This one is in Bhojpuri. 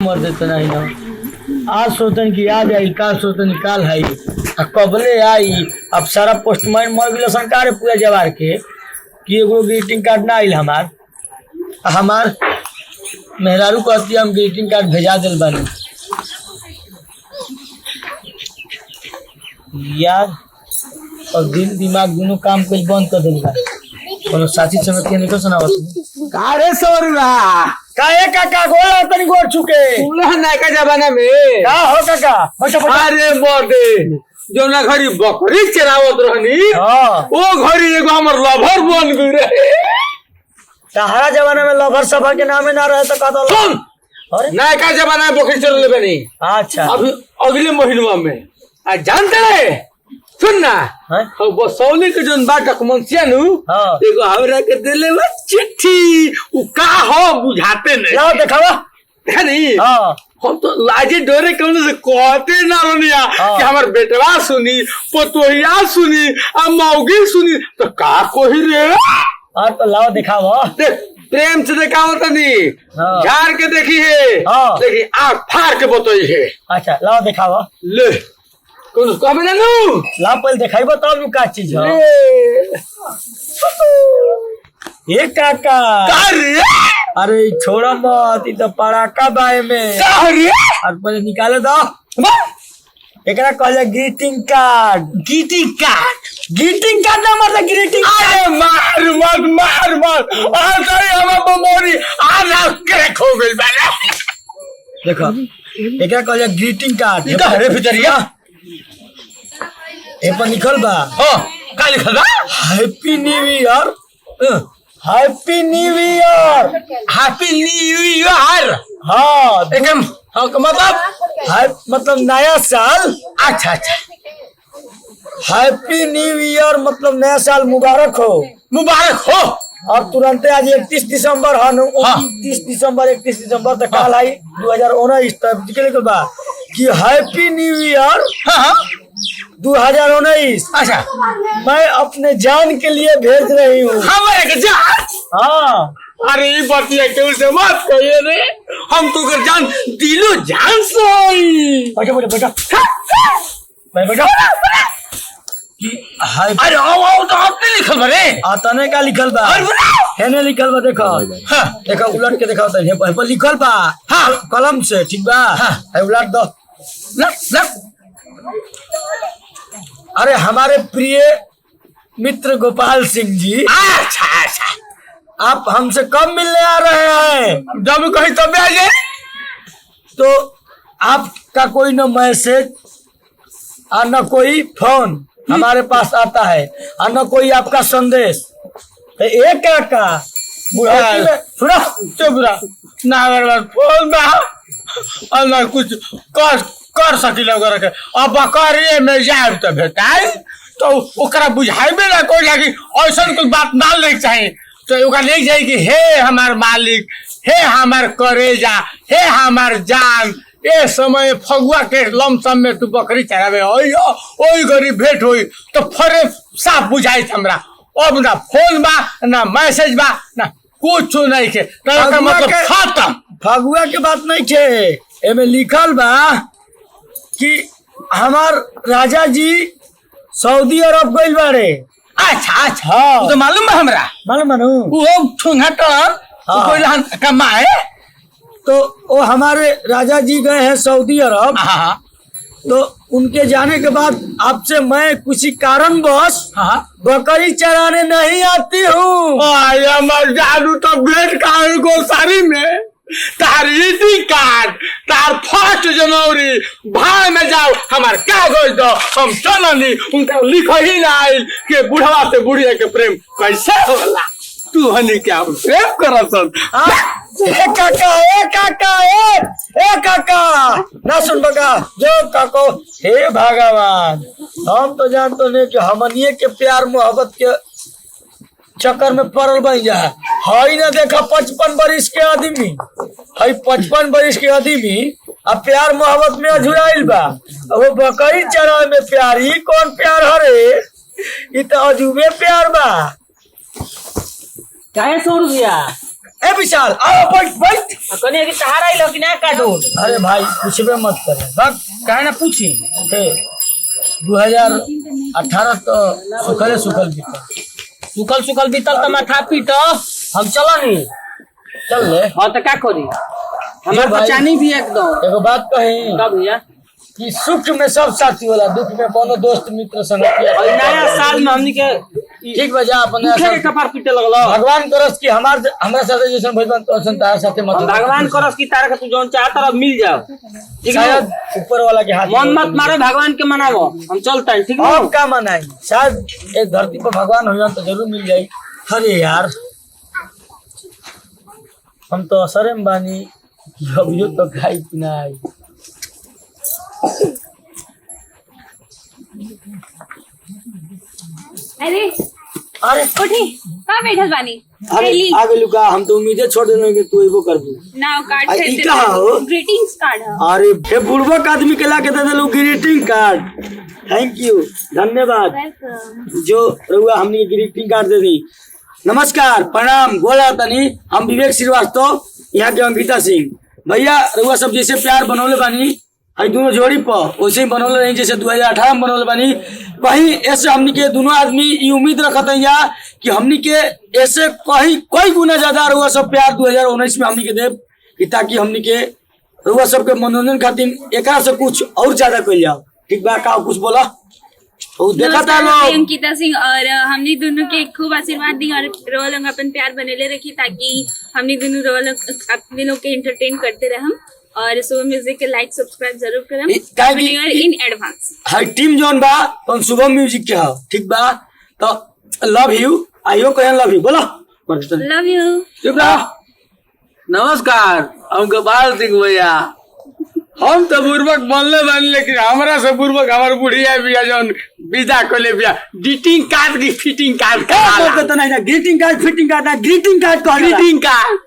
मर देते नहीं ना। आज सोचन कि आज आई, काल सोचन काल आई, कबले आई। अब सारा पोस्टमैन मर गए सरकार पूरा जवार के कि एगो ग्रीटिंग कार्ड ना आइल हमार मेहरारू कहती हम ग्रीटिंग कार्ड भेजा दिल बानी यार। और दिल दिमाग दोनों काम कुछ बंद कर दिल बा। कोनो साथी संगत के निकल सुनावत कारे सोरुआ काहे काका गोला तनी गोर चुके उला नायका जमाना में का हो काका बच्चा अरे बड़े जो ना घरी बकरी चरावत रहनी हां वो घरी एगो हमर लवर बन गई रे। सहारा जमाना में लवर सभा के नामे ना रहे तो कहता सुन अरे नायका जमाना में बकरी चर लेबे नहीं। अच्छा अभी अगले महीनवा में आ जानते रे सुन ना हैं अब बसौली के जोन बा डॉक्यूमेंटिया नु हां एगो हमरा के देले बा चिट्ठी उ का हो बुझाते नहीं लाओ दिखावा है नहीं। हां हम तो लाजे डरे कौन से कहते ना रनिया कि हमार बेटवा सुनी पोतोहिया सुनी आ मौगी सुनी तो का कोही रे। और तो लाओ दिखावा देख प्रेम से देखा होता नहीं हाँ। झाड़ के देखी है हाँ। देखी आँख फाड़ के बतई है। अच्छा लाओ दिखावा ले कौन कहबे ना नु लाओ पहले दिखाइबो तब नु का चीज है ये काका का रे अरे छोड़ा मत ई तो पड़ाका बाए में का रे और पहले निकाले दो एकरा कहले ग्रीटिंग कार्ड ग्रीटिंग कार्ड ना मतलब ग्रीटिंग अरे मार आ गई हमार बमोरी आ ना क्रैक हो गइल बा। देखो एकरा कहले ग्रीटिंग कार्ड ई का रे भितरिया ए पर लिखल बा हां का लिखल बा happy new year happy new year happy new year. हाँ एकदम मतलब नया साल। अच्छा हैप्पी न्यू ईयर मतलब नया साल मुबारक हो। और तुरंत आज 31 दिसंबर है 29 दिसंबर 31 दिसंबर तक काल आई 2019 तक लिखल बा कि हैप्पी न्यू ईयर 2019। अच्छा मैं अपने जान के लिए भेज रही हूँ। हमारे के जान हाँ अरे ये बतिया के उसे मत कहिए रे हम तो कर जान दिलो जान से बैठा कि अरे आओ तो आपने लिखल बरे आतने का लिखल बा हेने लिखल बा देखो देखो उलट के देखो तो लिखल बा हाँ कलम से ठीक बा है उलट दो अरे हमारे प्रिय मित्र गोपाल सिंह जी अच्छा आप हमसे कब मिलने आ रहे हैं जब कहीं तब आ जाए तो आपका कोई न मैसेज और न कोई फोन हमारे पास आता है और न कोई आपका संदेश। तो एक का सुना चुप रहा ना अगर फोन ना और ना कुछ कर सकिल के अब बकरिए में जाए तो भेटाई तो ओकरा बुझाइबे ना कोई कि ऐसा कोई बात ना लेके चाहिए तो ओकरा ले जाए कि हे हमार मालिक हे हमार करेजा हे हमार जान ए समय फगुआ के लमसम में तू बकरी चरावे ओई गरीब भेंट होई तो फरे साफ बुझाई हमरा। अब ना फोन बा ना मैसेज बा ना कुछ नहीं के तो मतलब खत्म। फगुआ के बात नहीं छे एमे लिखल बा कि हमार राजा जी सऊदी अरब गइल बारे। अच्छा हाँ तो मालूम है हमरा मालूम मानू वो ठुंगा टन कोई कमाए तो वो हमारे राजा जी गए हैं सऊदी अरब। तो उनके जाने के बाद आपसे मैं किसी कारणवश बकरी चराने नहीं आती हूँ। जादू तो भेंट कार्ड गोसारी में तार ईडी कार्ड तार 1 जनवरी भाई में जाओ हमार कागज दो हम चलनी उनका लिख ही ना आइल के बुढ़वा से बुढ़िया के प्रेम कैसे होला तू हनी क्या प्रेम करसन काका ना सुन बका जो काको हे भगवान हम तो जानते नहीं कि हमनिए के प्यार मोहब्बत के चक्कर में पड़ल बन जा हई ना देखा 55 बरिस के आदमी हई 55 बरिस के आदमी अब प्यार मोहब्बत में अझुराइल बा। वो बकरी चरावे में प्यार ही कौन प्यार हरे ये तो अजूबे प्यार बा। काहे छोड़ दिया ए विशाल आओ बैठ। कने कि सहारा ही लो कि ना काटो। अरे भाई कुछ भी मत करे बक काहे ना पूछी 2018 तो सुखल बीतल सुखल बीतल त माथा पीट हम चला नहीं चल ले। हां त का करी हमार भाई, पहचानी भी एकदम एगो बात कही का भैया कि सुख में सब साथी होला, दुख में कोनो दोस्त मित्र संग और नया साल में हमनी के ठीक बजा अपने दुखे के कपार पीटे लगलो। भगवान करस कि हमरा साथे जैसन भइबन तो तार साथे मत भगवान करस की तारा के तू जोन चाहत रह मिल जाओ ठीक है। शायद ऊपर वाला के हाथ मन मत मारे भगवान के मनावो हम चलता है ठीक है। अब का मनाई शायद एक धरती पर भगवान हो तो जरूर मिल जाई। अरे यार हम तो असरे में बानी अभियो तो खाई पीना आई। अरे अरे उठी कहाँ बैठल बानी अरे पहली आगे लुका हम तो उम्मीदें छोड़ देने कि तू एबो करबू। नाव कार्ड आई, ई कहाँ हो? ग्रीटिंग्स कार्ड है। अरे हे बुढ़बक आदमी के ला के दे देलू ग्रीटिंग कार्ड। थैंक यू धन्यवाद वेलकम। जो रहुआ हमने ग्रीटिंग कार्ड दे दी। नमस्कार प्रणाम बोला तनी हम विवेक श्रीवास्तव यहाँ के अंकिता सिंह भैया रहुआ सब जैसे प्यार बनौले बानी आई दोनों जोड़ी पर वैसे ही बनौले रही जैसे 2018 में बनौले बानी कहीं ऐसे हमनी के दोनों आदमी ये उम्मीद रखत है यहाँ कि हमनी के ऐसे कहीं कोई गुना ज्यादा रहुआ सब प्यार 2019 में हमनी के देव कि ताकि हमनी के रहुआ सबके मनोरंजन खातिर एकरा से कुछ और ज्यादा कर जाओ। ठीक बा का कुछ बोला वो देखा था नमस्कार, मैं लोग अंकिता सिंह और हमने दोनों के खूब आशीर्वाद दी और रोल अपन प्यार बनेले रखी ताकि हमने दोनों रोल अपने लोग के एंटरटेन करते रहम और शुभ म्यूजिक के लाइक सब्सक्राइब जरूर करम इन एडवांस। हाई टीम जोन बा तो शुभम म्यूजिक के हो ठीक बा तो लव यू आइयो कहे लव यू बोलो लव यू। चुप रहो। नमस्कार हम गोपाल सिंह भैया हम तो बुर्बक बनले बन लेकिन हमरा से बुर्बक हमार बुढ़िया बिया जौन विदा कोले बिया ग्रीटिंग कार्ड की फिटिंग कार्ड तो नहीं ना ग्रीटिंग कार्ड फिटिंग कार्ड ना ग्रीटिंग कार्ड ग्रीटिंग कार्ड